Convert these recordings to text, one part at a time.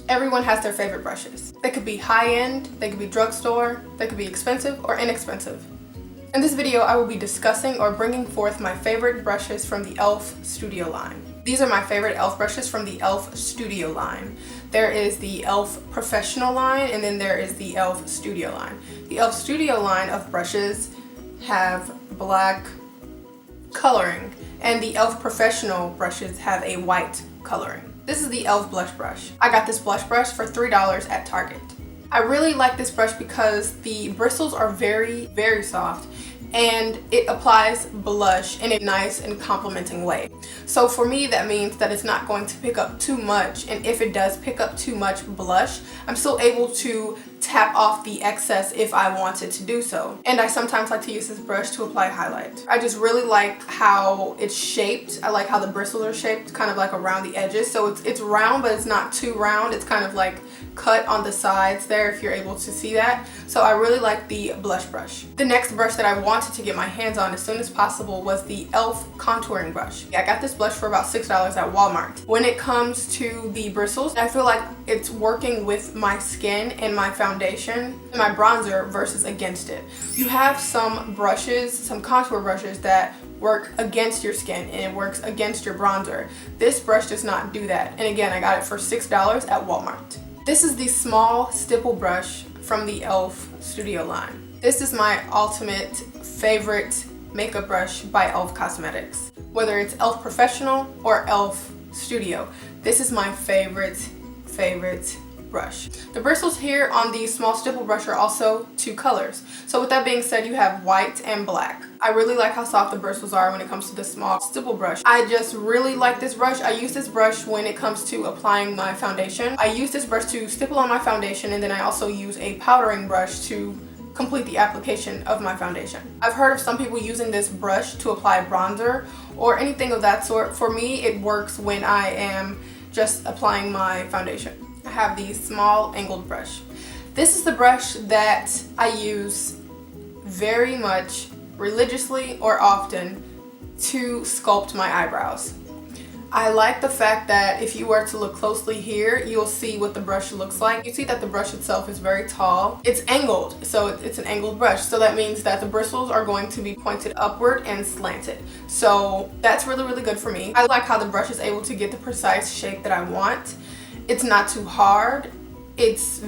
Everyone has their favorite brushes. They could be high-end, they could be drugstore, they could be expensive or inexpensive. In this video, I will be discussing or bringing forth my favorite brushes from the elfStudio line. These are my favorite e.l.f. brushes from the elfStudio line. There is the e.l.f. Professional line, and then there is the elfStudio line. The elfStudio line of brushes have black coloring, and the e.l.f. Professional brushes have a white coloring. This is the e.l.f. Blush Brush. I got this blush brush for $3 at Target. I really like this brush because the bristles are very, very soft, and it applies blush in a nice and complimenting way. So for me, that means that it's not going to pick up too much, and if it does pick up too much blush, I'm still able to tap off the excess if I wanted to do so. And I sometimes like to use this brush to apply highlight. I just really like how it's shaped. I like how the bristles are shaped kind of like around the edges. So it's round, but it's not too round. It's kind of like cut on the sides there, if you're able to see that. So I really like the blush brush. The next brush that I wanted to get my hands on as soon as possible was the e.l.f. contouring brush. I got this brush for about $6 at Walmart. When it comes to the bristles, I feel like it's working with my skin and my foundation and my bronzer versus against it. You have some brushes, some contour brushes that work against your skin and it works against your bronzer. This brush does not do that. And again, I got it for $6 at Walmart. This is the Smallstipple Brush from the elfStudio line. This is my ultimate favorite makeup brush by elfCosmetics. Whether it's e.l.f. Professional or elfStudio, this is my favorite brush. The bristles here on the Smallstipple brush are also two colors. So with that being said, you have white and black. I really like how soft the bristles are when it comes to the Smallstipple brush. I just really like this brush. I use this brush when it comes to applying my foundation. I use this brush to stipple on my foundation, and then I also use a powdering brush to complete the application of my foundation. I've heard of some people using this brush to apply bronzer or anything of that sort. For me, it works when I am just applying my foundation. I have the small angled brush. This is the brush that I use very much religiously or often to sculpt my eyebrows. I like the fact that if you were to look closely here, you'll see what the brush looks like. You see that the brush itself is very tall. It's angled, so it's an angled brush. So that means that the bristles are going to be pointed upward and slanted. So that's really, really good for me. I like how the brush is able to get the precise shape that I want. It's not too hard. It's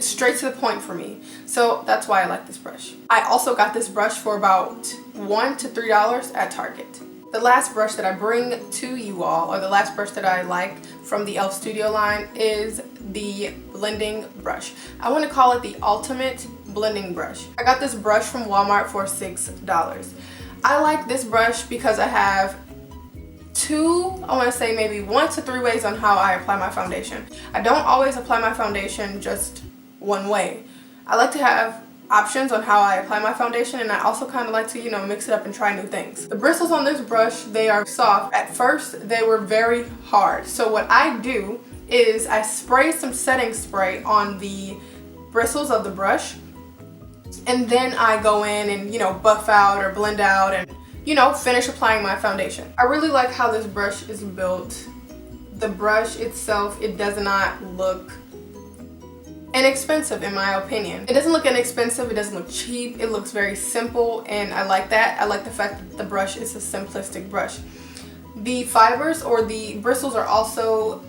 straight to the point for me. So that's why I like this brush. I also got this brush for about $1 to $3 at Target. The last brush that I bring to you all, or the last brush that I like from the elfStudio line, is the blending brush. I want to call it the Ultimate Blending Brush. I got this brush from Walmart for $6. I like this brush because I have I want to say maybe 1 to 3 ways on how I apply my foundation. I don't always apply my foundation just one way. I like to have options on how I apply my foundation, and I also kind of like to, mix it up and try new things. The bristles on this brush, they are soft. At first, they were very hard. So what I do is I spray some setting spray on the bristles of the brush, and then I go in and, buff out or blend out and finish applying my foundation. I really like how this brush is built. The brush itself, it does not look inexpensive in my opinion. It doesn't look inexpensive, it doesn't look cheap, it looks very simple, and I like that. I like the fact that the brush is a simplistic brush. The fibers or the bristles are also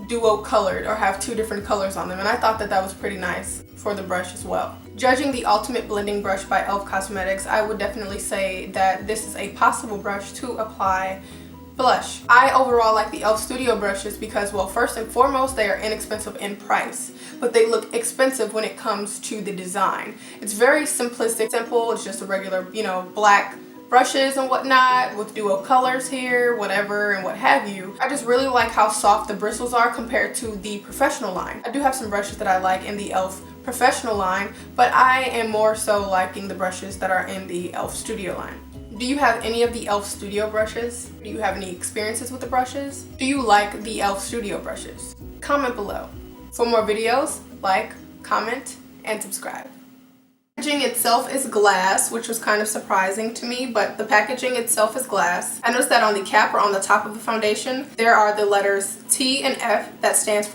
duo colored or have 2 different colors on them, and I thought that was pretty nice for the brush as well. Judging the Ultimate Blending Brush by elfCosmetics, I would definitely say that this is a possible brush to apply blush. I overall like the elfStudio brushes because, well, first and foremost, they are inexpensive in price, but they look expensive when it comes to the design. It's very simplistic, simple. It's just a regular, black brushes and whatnot with duo colors here, whatever and what have you. I just really like how soft the bristles are compared to the professional line. I do have some brushes that I like in the e.l.f. Professional line, but I am more so liking the brushes that are in the elfStudio line. Do you have any of the elfStudio brushes? Do you have any experiences with the brushes? Do you like the elfStudio brushes? Comment below. For more videos, like, comment, and subscribe. Packaging itself is glass, which was kind of surprising to me, but the packaging itself is glass. I noticed that on the cap or on the top of the foundation, there are the letters T and F that stands for